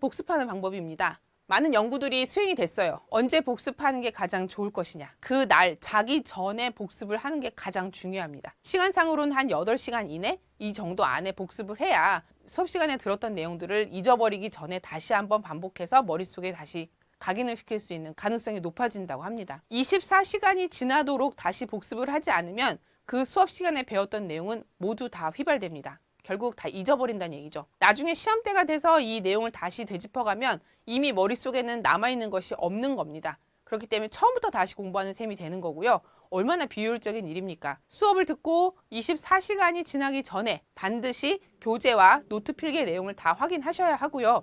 복습하는 방법입니다. 많은 연구들이 수행이 됐어요. 언제 복습하는 게 가장 좋을 것이냐. 그 날 자기 전에 복습을 하는 게 가장 중요합니다. 시간상으로는 한 8시간 이내 이 정도 안에 복습을 해야 수업 시간에 들었던 내용들을 잊어버리기 전에 다시 한번 반복해서 머릿속에 다시 각인을 시킬 수 있는 가능성이 높아진다고 합니다. 24시간이 지나도록 다시 복습을 하지 않으면 그 수업 시간에 배웠던 내용은 모두 다 휘발됩니다. 결국 다 잊어버린다는 얘기죠. 나중에 시험때가 돼서 이 내용을 다시 되짚어가면 이미 머릿속에는 남아있는 것이 없는 겁니다. 그렇기 때문에 처음부터 다시 공부하는 셈이 되는 거고요. 얼마나 비효율적인 일입니까? 수업을 듣고 24시간이 지나기 전에 반드시 교재와 노트 필기의 내용을 다 확인하셔야 하고요.